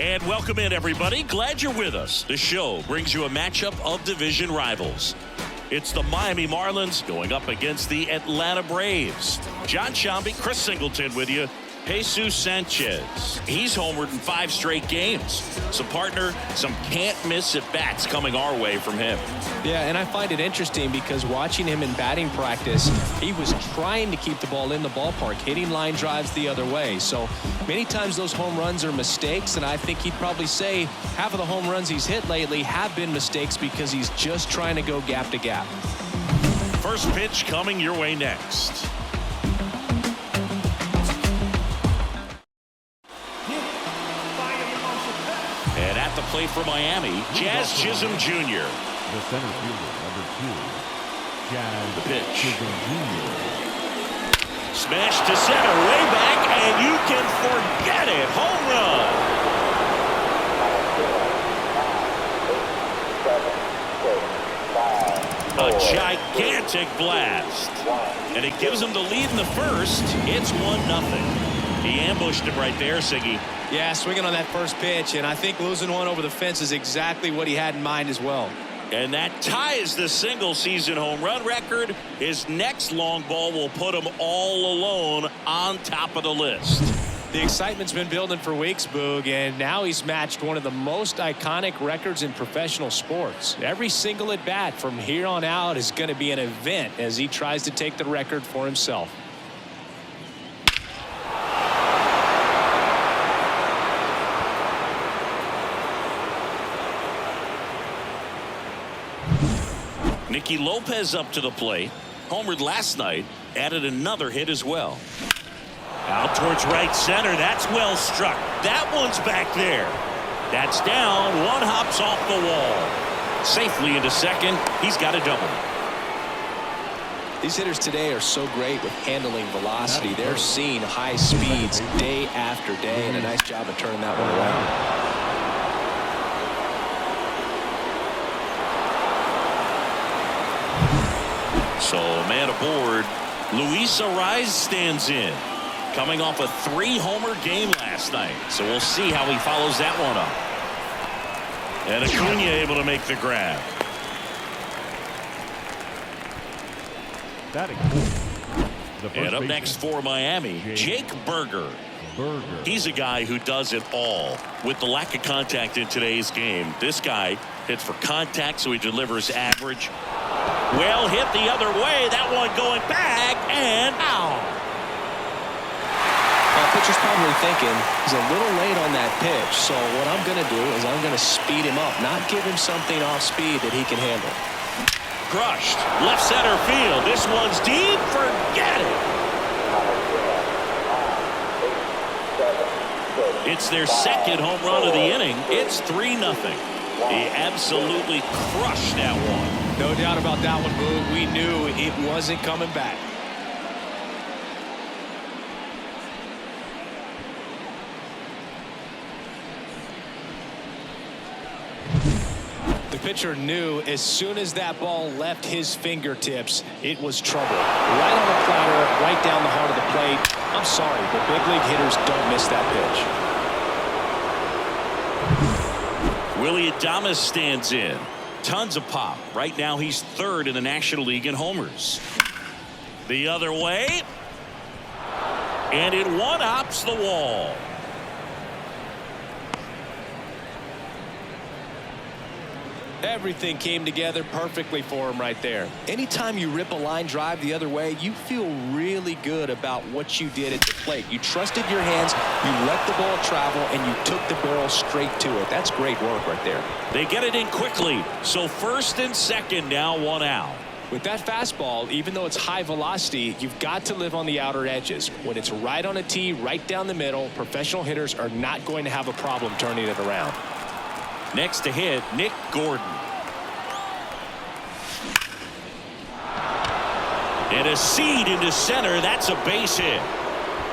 And welcome in, everybody. Glad you're with us. The show brings you a matchup of division rivals. It's the Miami Marlins going up against the Atlanta Braves. John Sciambi, Chris Singleton with you. Jesus Sanchez. He's homered in 5 straight games. So, partner, some can't-miss at-bats coming our way from him. Yeah, and I find it interesting because watching him in batting practice, he was trying to keep the ball in the ballpark, hitting line drives the other way. So many times those home runs are mistakes, and I think he'd probably say half of the home runs he's hit lately have been mistakes because he's just trying to go gap to gap. First pitch coming your way next. And at the plate for Miami, Jazz Chisholm Jr. The center fielder, number 2, Jazz The pitch. Chisholm Jr. Smash to center, way back, and you can forget it. Home run. A gigantic blast. And it gives him the lead in the first. It's 1-0. He ambushed him right there, Siggy. Yeah, swinging on that first pitch, and I think losing one over the fence is exactly what he had in mind as well. And that ties the single-season home run record. His next long ball will put him all alone on top of the list. The excitement's been building for weeks, Boog, and now he's matched one of the most iconic records in professional sports. Every single at-bat from here on out is going to be an event as he tries to take the record for himself. Nicky Lopez up to the plate. Homered last night. Added another hit as well. Out towards right center. That's well struck. That one's back there. That's down. One hops off the wall. Safely into second. He's got a double. These hitters today are so great with handling velocity. They're seeing high speeds day after day, and a nice job of turning that one around. So, man aboard. Luis Arraez stands in. Coming off a 3-homer game last night. So we'll see how he follows that one up. And Acuna able to make the grab. And up next for Miami, Jake Burger. He's a guy who does it all. With the lack of contact in today's game, this guy hits for contact, so he delivers average. Well hit the other way. That one going back and out. Well, pitcher's probably thinking he's a little late on that pitch. So what I'm going to do is I'm going to speed him up, not give him something off speed that he can handle. Crushed. Left center field. This one's deep. Forget it. It's their second home run of the inning. It's 3-0. He absolutely crushed that one. No doubt about that one, Boog. We knew it wasn't coming back. The pitcher knew as soon as that ball left his fingertips, it was trouble. Right on the platter, right down the heart of the plate. I'm sorry, but big league hitters don't miss that pitch. Willy Adames stands in. Tons of pop. Right now he's 3rd in the National League in homers. The other way. And it one-hops the wall. Everything came together perfectly for him right there. Anytime you rip a line drive the other way, you feel really good about what you did at the plate. You trusted your hands, you let the ball travel, and you took the barrel straight to it. That's great work right there. They get it in quickly. So first and second, now 1 out. With that fastball, even though it's high velocity, you've got to live on the outer edges. When it's right on a tee, right down the middle, professional hitters are not going to have a problem turning it around. Next to hit, Nick Gordon. And a seed into center. That's a base hit.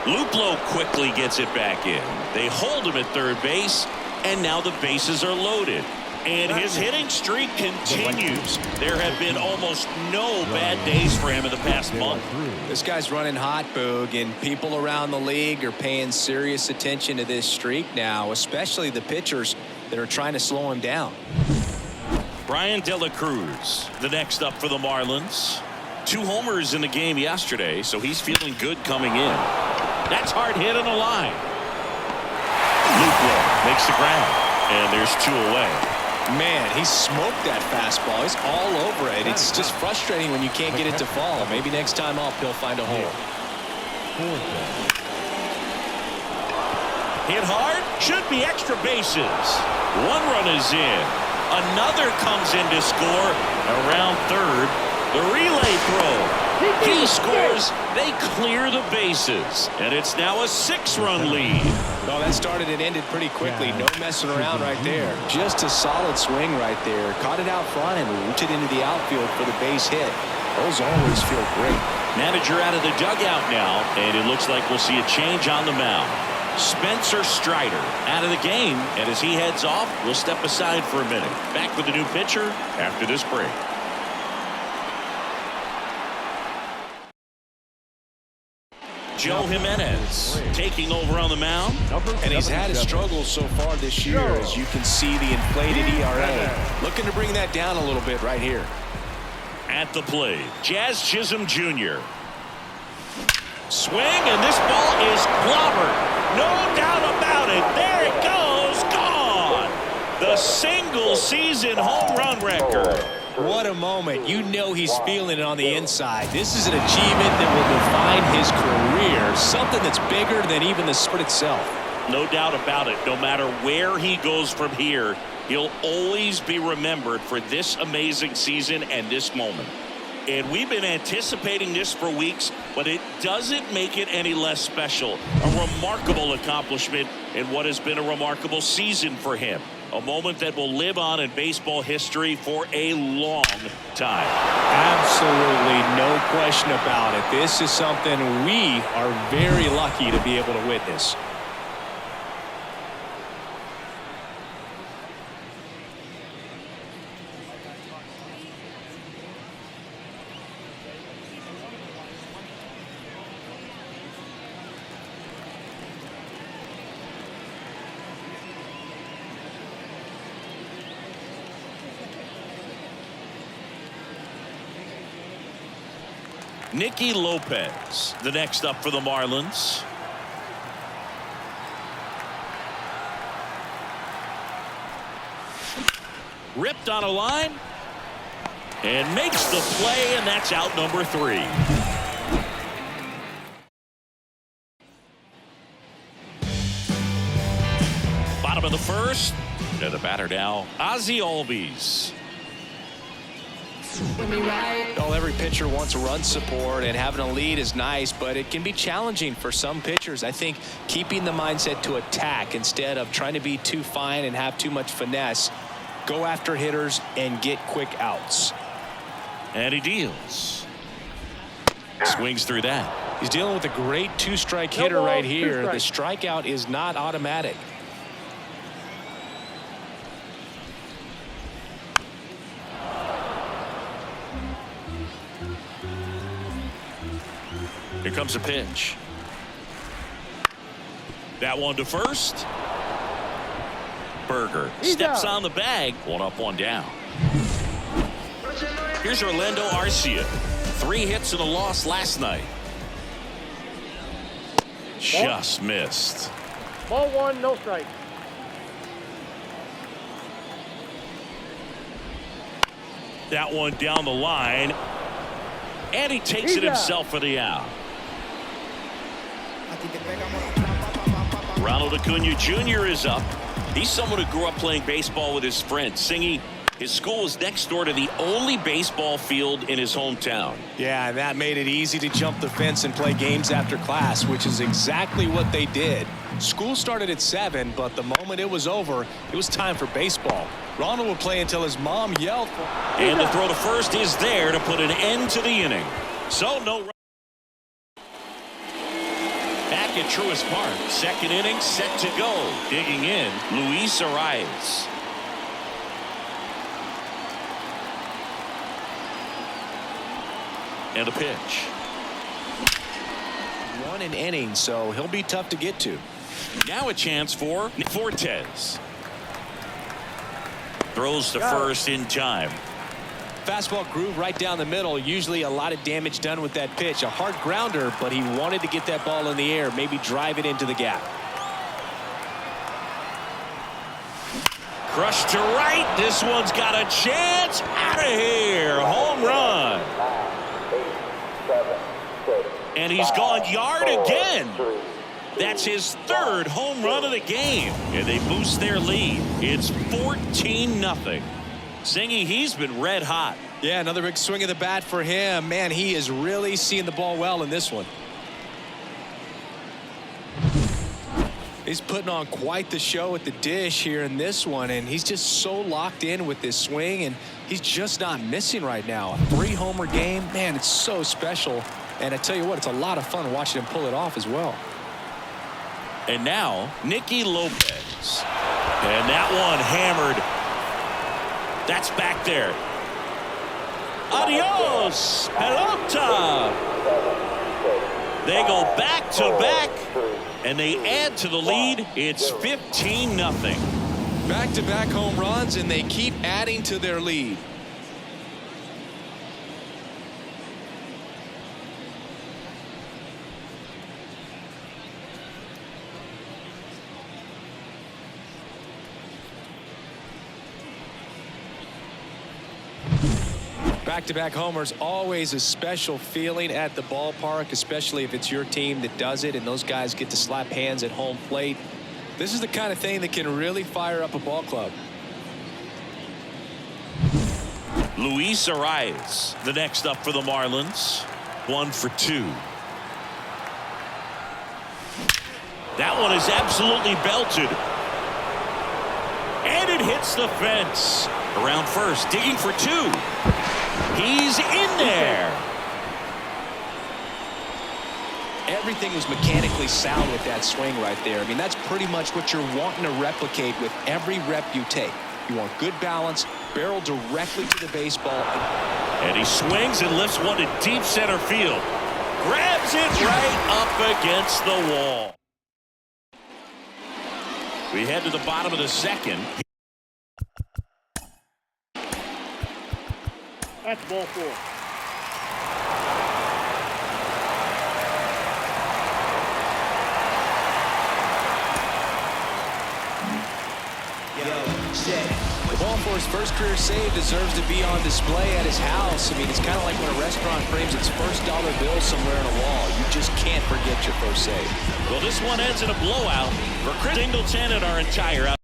Luplow quickly gets it back in. They hold him at third base, and now the bases are loaded. And his hitting streak continues. There have been almost no bad days for him in the past month. This guy's running hot, Boog, and people around the league are paying serious attention to this streak now, especially the pitchers that are trying to slow him down. Brian De La Cruz, the next up for the Marlins. 2 homers in the game yesterday, so he's feeling good coming in. That's hard hit on the line. Luke makes the grab, and there's 2 away. Man, he smoked that fastball. He's all over it. It's just frustrating when you can't get it to fall. Maybe next time up he'll find a hole. Hit hard, should be extra bases. 1 run is in. Another comes in to score around third. The relay throw. He scores. They clear the bases. And it's now a 6-run lead. Oh, that started and ended pretty quickly. No messing around right there. Just a solid swing right there. Caught it out front and rooted into the outfield for the base hit. Those always feel great. Manager out of the dugout now, and it looks like we'll see a change on the mound. Spencer Strider out of the game, and as he heads off, we'll step aside for a minute. Back with the new pitcher after this break. Joe Jimenez taking over on the mound. And he's had his struggles so far this year, as you can see the inflated ERA. Looking to bring that down a little bit right here. At the plate, Jazz Chisholm Jr. Swing, and this ball is clobbered. No doubt about it. There it goes. Gone. The single-season home run record. What a moment. You know he's feeling it on the inside. This is an achievement that will define his career. Something that's bigger than even the sport itself. No doubt about it. No matter where he goes from here, he'll always be remembered for this amazing season and this moment. And we've been anticipating this for weeks, but it doesn't make it any less special. A remarkable accomplishment in what has been a remarkable season for him. A moment that will live on in baseball history for a long time. Absolutely no question about it. This is something we are very lucky to be able to witness. Nicky Lopez, the next up for the Marlins. Ripped on a line and makes the play, and that's out number 3. Bottom of the first, and the batter now, Ozzie Albies. Well, every pitcher wants run support, and having a lead is nice, but it can be challenging for some pitchers. I think keeping the mindset to attack instead of trying to be too fine and have too much finesse. Go after hitters and get quick outs. And he deals. Swings through that. He's dealing with a great 2-strike hitter right here. The strikeout is not automatic. Here comes a pitch. That one to first. Berger steps on the bag. 1 up, 1 down. Here's Orlando Arcia. 3 hits and a loss last night. Just missed. Ball 1, no strike. That one down the line. And he takes it himself for the out. Ronald Acuna Jr. is up. He's someone who grew up playing baseball with his friend. Singy, his school is next door to the only baseball field in his hometown. Yeah, and that made it easy to jump the fence and play games after class, which is exactly what they did. School started at 7, but the moment it was over, it was time for baseball. Ronald would play until his mom yelled for him. And the throw to first is there to put an end to the inning. So no. Back at Truist Park, second inning set to go. Digging in, Luis Arias. And a pitch. One an inning, so he'll be tough to get to. Now a chance for Fortes. Throws to first in time. Fastball groove right down the middle. Usually a lot of damage done with that pitch. A hard grounder, but he wanted to get that ball in the air, maybe drive it into the gap. Crushed to right. This one's got a chance. Out of here. Home run. And he's gone yard again. That's his third home run of the game. And they boost their lead. It's 14-0. Zingy, he's been red hot. Yeah, another big swing of the bat for him. Man, he is really seeing the ball well in this one. He's putting on quite the show at the dish here in this one, and he's just so locked in with this swing, and he's just not missing right now. A 3-homer game, man, it's so special. And I tell you what, it's a lot of fun watching him pull it off as well. And now, Nicky Lopez. And that one hammered. That's back there. Adios, pelota. They go back to back, and they add to the lead. It's 15-0. Back-to-back home runs, and they keep adding to their lead. Back-to-back homers, always a special feeling at the ballpark, especially if it's your team that does it and those guys get to slap hands at home plate. This is the kind of thing that can really fire up a ball club. Luis Arias, the next up for the Marlins. 1 for 2. That one is absolutely belted. And it hits the fence. Around first, digging for 2. He's in there. Everything was mechanically sound with that swing right there. I mean, that's pretty much what you're wanting to replicate with every rep you take. You want good balance, barrel directly to the baseball. And he swings and lifts one to deep center field. Grabs it right up against the wall. We head to the bottom of the second. That's ball 4. The ball for his first career save deserves to be on display at his house. I mean, it's kind of like when a restaurant frames its first dollar bill somewhere on a wall. You just can't forget your first save. Well, this one ends in a blowout for Chris Singleton and our entire